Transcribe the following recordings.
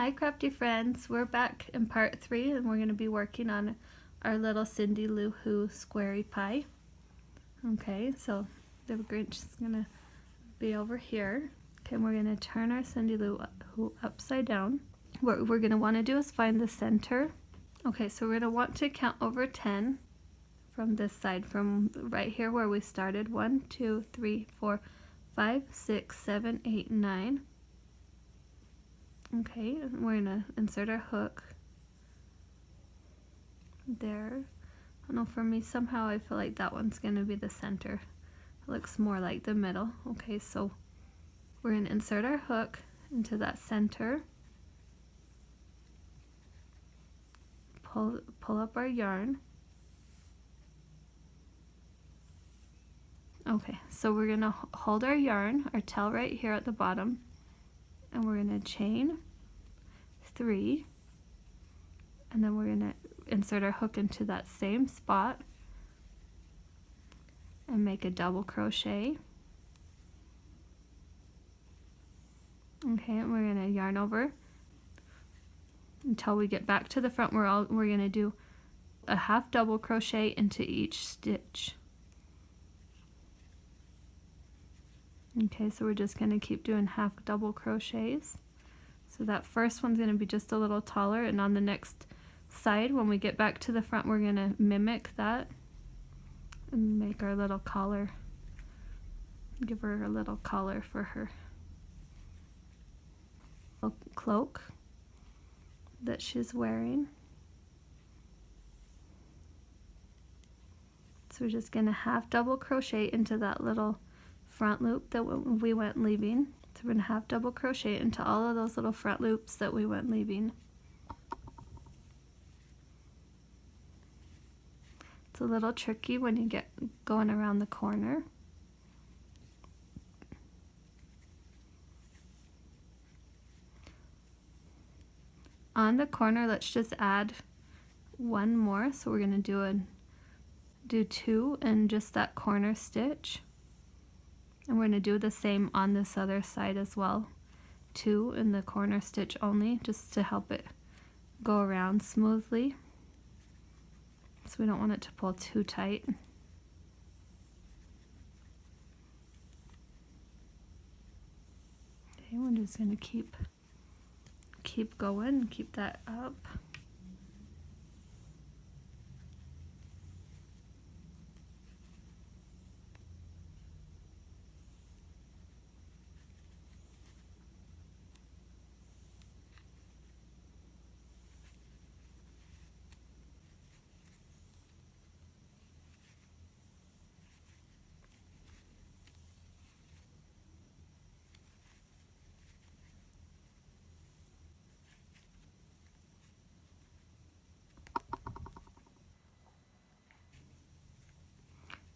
Hi crafty friends, we're back in part 3 and we're going to be working on our little Cindy Lou Who Squarie pie. Okay, so the Grinch is going to be over here. Okay, we're going to turn our Cindy Lou Who upside down. What we're going to want to do is find the center. Okay, so we're going to want to count over 10 from this side, from right here where we started. 1, 2, 3, 4, 5, 6, 7, 8, 9. Okay, we're going to insert our hook there. I don't know, for me somehow I feel like that one's going to be the center. It looks more like the middle. Okay, so we're going to insert our hook into that center. Pull up our yarn. Okay, so we're going to hold our yarn, our tail right here at the bottom, and we're going to chain 3, and then we're going to insert our hook into that same spot and make a double crochet. Okay, and we're going to yarn over until we get back to the front. We're going to do a half double crochet into each stitch. Okay, so we're just going to keep doing half double crochets. So that first one's going to be just a little taller, and on the next side, when we get back to the front, we're going to mimic that and make our little collar. Give her a little collar for her cloak that she's wearing. So we're just going to half double crochet into that little front loop that we went leaving. So we're going to half double crochet into all of those little front loops that we went leaving. It's a little tricky when you get going around the corner. On the corner, let's just add one more. So we're going to do 2 in just that corner stitch. And we're going to do the same on this other side as well. 2 in the corner stitch only, just to help it go around smoothly. So we don't want it to pull too tight. Okay, we're just going to keep going, keep that up.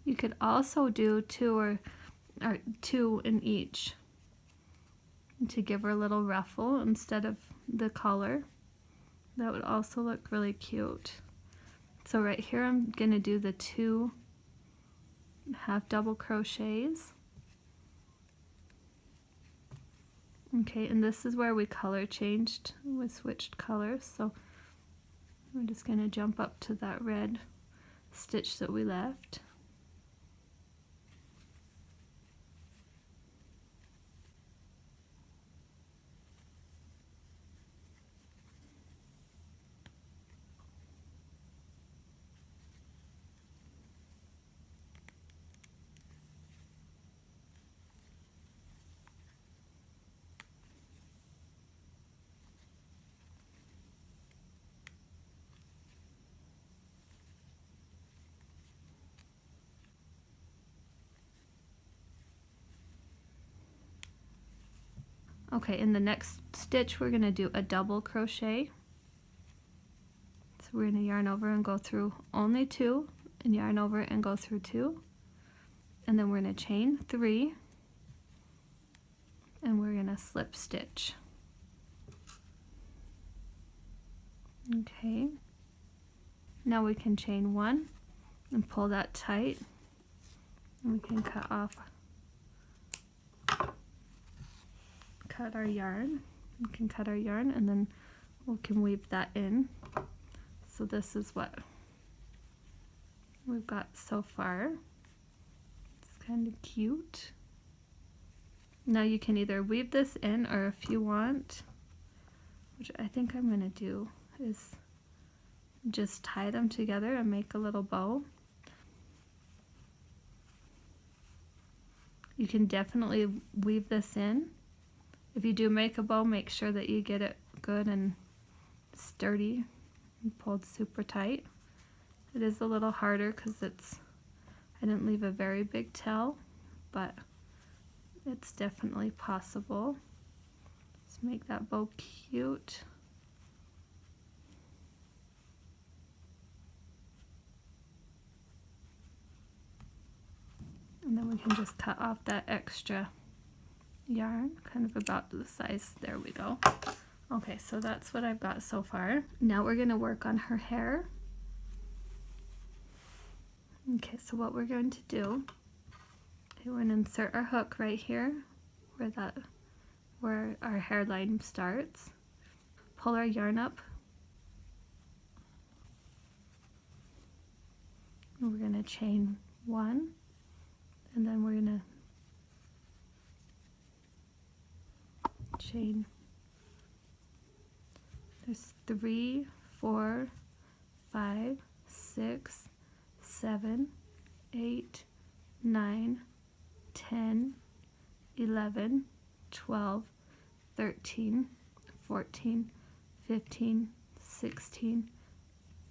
You could also do 2 or 2 in each to give her a little ruffle instead of the collar. That would also look really cute. So right here I'm going to do the 2 half double crochets. Okay, and this is where we color changed. We switched colors, so we're just going to jump up to that red stitch that we left. Okay, in the next stitch we're going to do a double crochet. So we're going to yarn over and go through only 2, and yarn over and go through 2. And then we're going to chain 3, and we're going to slip stitch. Okay, now we can chain 1 and pull that tight, and we can cut our yarn. We can cut our yarn and then we can weave that in. So this is what we've got so far. It's kind of cute. Now you can either weave this in, or if you want, which I think I'm going to do, is just tie them together and make a little bow. You can definitely weave this in. If you do make a bow, make sure that you get it good and sturdy and pulled super tight. It is a little harder because I didn't leave a very big tail, but it's definitely possible. Let's make that bow cute. And then we can just cut off that extra yarn, kind of about the size. There we go. Okay, so that's what I've got so far. Now we're going to work on her hair. Okay, so what we're going to do, we're going to insert our hook right here where our hairline starts. Pull our yarn up. And we're going to chain 1, and then we're going to chain. There's 3, 4, 5, 6, 7, 8, 9, 10, 11, 12, 13, 14, 15, 16,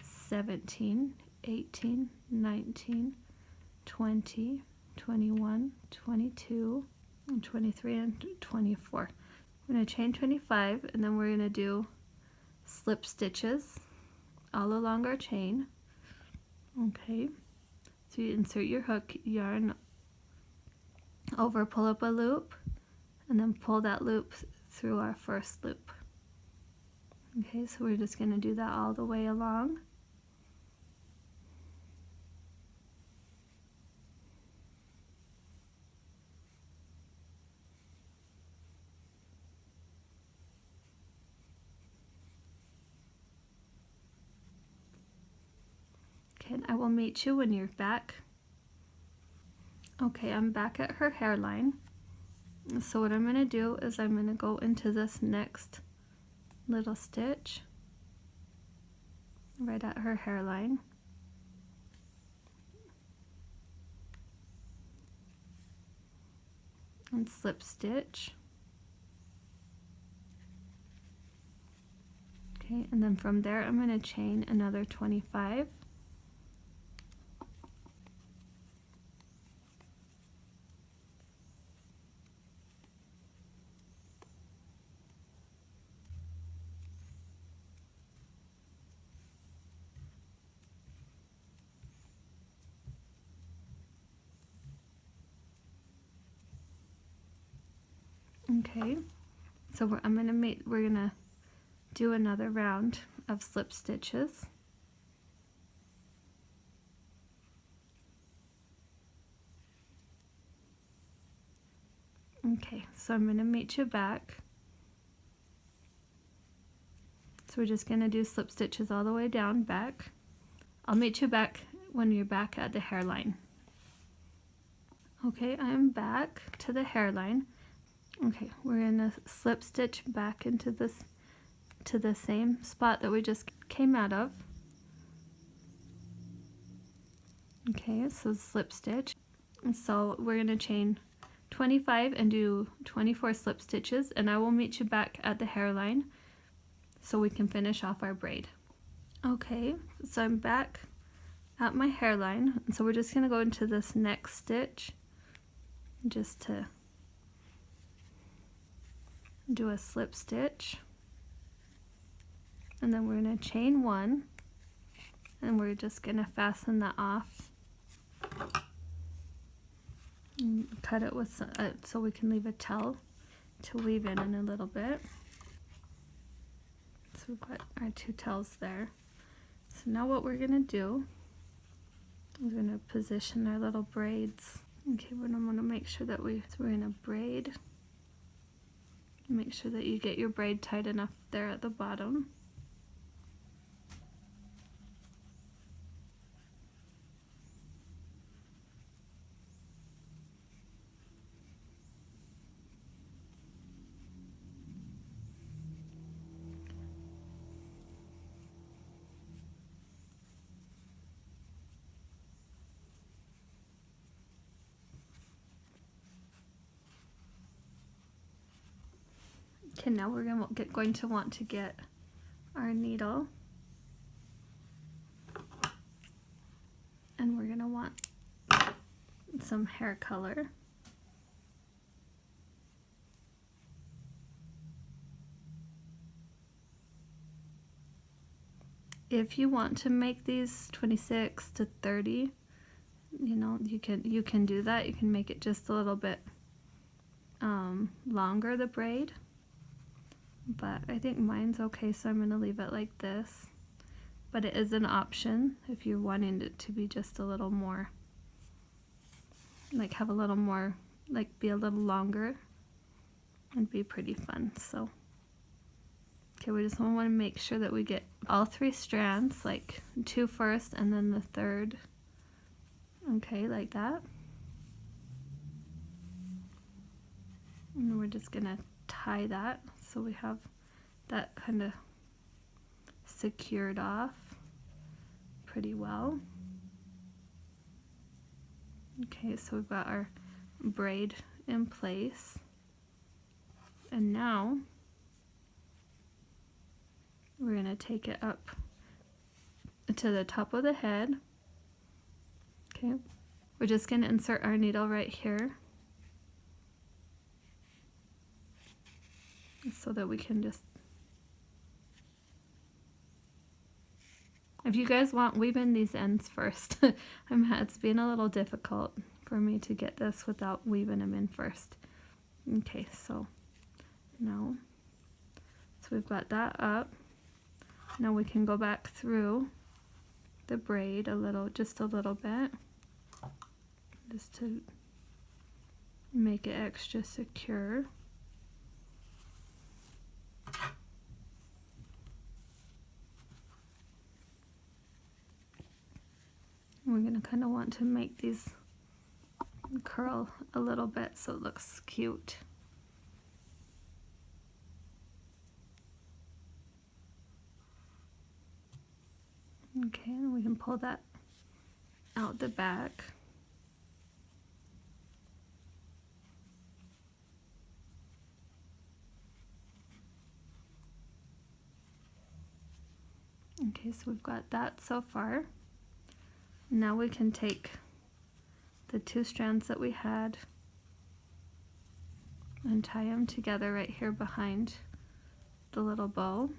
17, 18, 19, 20, 21, 22, and 23, and 24. We're going to chain 25, and then we're going to do slip stitches all along our chain. Okay, so you insert your hook yarn over, pull up a loop, and then pull that loop through our first loop. Okay, so we're just going to do that all the way along. Okay, and I will meet you when you're back. Okay, I'm back at her hairline. So what I'm going to do is I'm going to go into this next little stitch right at her hairline. And slip stitch. Okay, and then from there I'm going to chain another 25. Okay, so we're gonna do another round of slip stitches. Okay, so I'm gonna meet you back. So we're just gonna do slip stitches all the way down back. I'll meet you back when you're back at the hairline. Okay, I'm back to the hairline. Okay, we're gonna slip stitch back into this, to the same spot that we just came out of. Okay, so slip stitch. And so we're gonna chain 25 and do 24 slip stitches, and I will meet you back at the hairline so we can finish off our braid. Okay, so I'm back at my hairline, and so we're just gonna go into this next stitch just to do a slip stitch, and then we're going to chain 1, and we're just going to fasten that off and cut it with so we can leave a tail to weave in a little bit. So we've got our 2 tails there. So now what we're going to do is we're going to position our little braids. Okay, we're going to make sure that we're going to braid Make sure that you get your braid tight enough there at the bottom. Okay, now we're going to want to get our needle, and we're going to want some hair color. If you want to make these 26 to 30, you know, you can do that. You can make it just a little bit longer, the braid. But I think mine's okay, so I'm going to leave it like this. But it is an option if you're wanting it to be just a little more, like have a little more, like be a little longer. It'd be pretty fun. So, okay, we just want to make sure that we get all 3 strands, like 2 first and then the 3rd. Okay, like that. And we're just going to tie that so we have that kind of secured off pretty well. Okay, so we've got our braid in place, and now we're going to take it up to the top of the head. Okay, we're just going to insert our needle right here, so that we can just, if you guys want, weave in these ends first. It's been a little difficult for me to get this without weaving them in first. Okay, so now, so we've got that up. Now we can go back through the braid just a little bit, just to make it extra secure. We're going to kind of want to make these curl a little bit so it looks cute. Okay, and we can pull that out the back. Okay, so we've got that so far. Now we can take the 2 strands that we had and tie them together right here behind the little bow.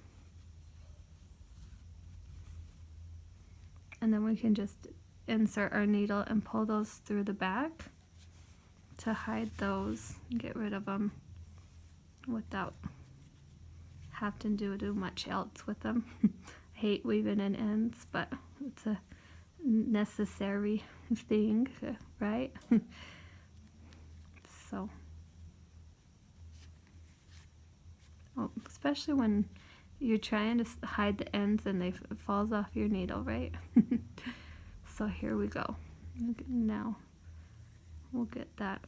And then we can just insert our needle and pull those through the back to hide those and get rid of them without having to do much else with them. I hate weaving in ends, but it's a necessary thing, right? So, especially when you're trying to hide the ends and it falls off your needle, right? So here we go. Now we'll get that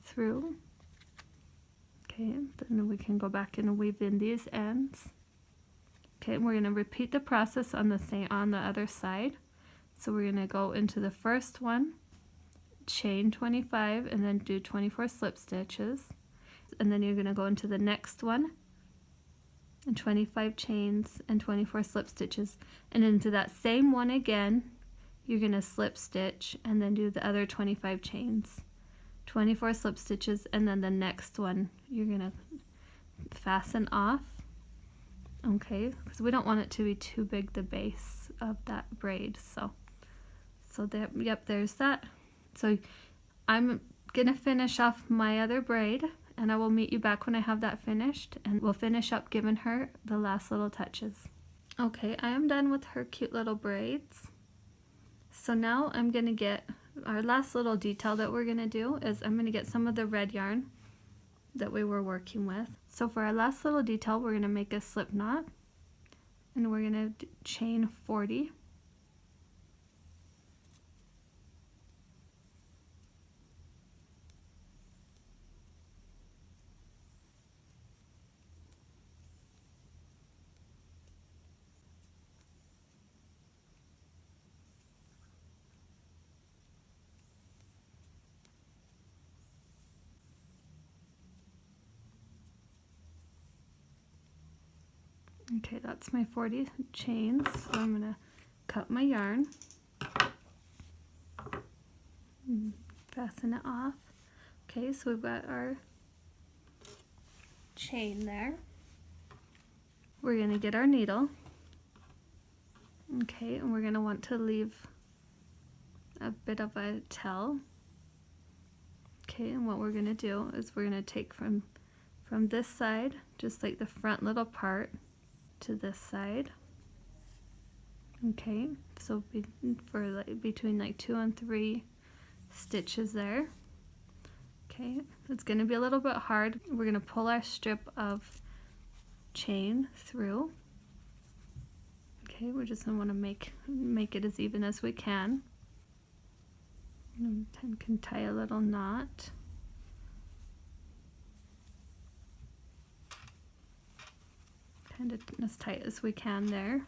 through. Okay, then we can go back and weave in these ends. Okay, we're going to repeat the process on the other side. So we're going to go into the first one, chain 25, and then do 24 slip stitches. And then you're going to go into the next one, and 25 chains and 24 slip stitches. And into that same one again, you're going to slip stitch and then do the other 25 chains, 24 slip stitches, and then the next one you're going to fasten off. Okay, because we don't want it to be too big, the base of that braid. So there, yep, there's that. So I'm gonna finish off my other braid, and I will meet you back when I have that finished, and we'll finish up giving her the last little touches. Okay, I am done with her cute little braids. So now I'm gonna get our last little detail that we're gonna do is I'm gonna get some of the red yarn, that we were working with. So for our last little detail, we're going to make a slip knot, and we're going to chain 40. Okay, that's my 40 chains. So I'm going to cut my yarn, and fasten it off. Okay, so we've got our chain there. We're going to get our needle. Okay, and we're going to want to leave a bit of a tail. Okay, and what we're going to do is we're going to take from this side, just like the front little part, to this side. Okay, so for like between like 2 and 3 stitches there. Okay, it's going to be a little bit hard. We're going to pull our strip of chain through. Okay, we're just going to want to make it as even as we can. And can tie a little knot. Kind of as tight as we can there.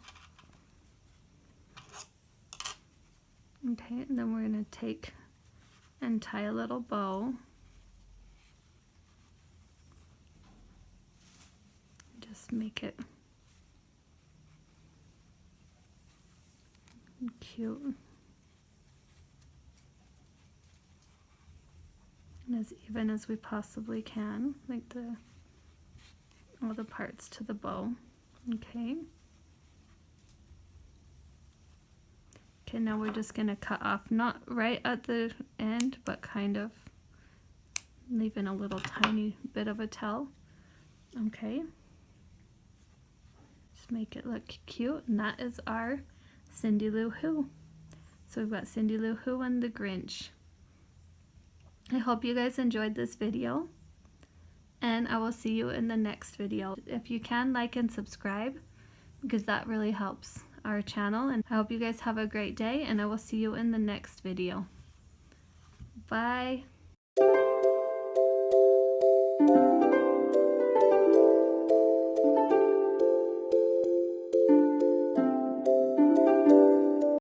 Okay, and then we're going to take and tie a little bow. Just make it cute and as even as we possibly can, like all the parts to the bow. Okay. Okay, now we're just going to cut off, not right at the end, but kind of leaving a little tiny bit of a tail. Okay. Just make it look cute, and that is our Cindy Lou Who. So we've got Cindy Lou Who and the Grinch. I hope you guys enjoyed this video, and I will see you in the next video. If you can, like and subscribe, because that really helps our channel, and I hope you guys have a great day, and I will see you in the next video. Bye.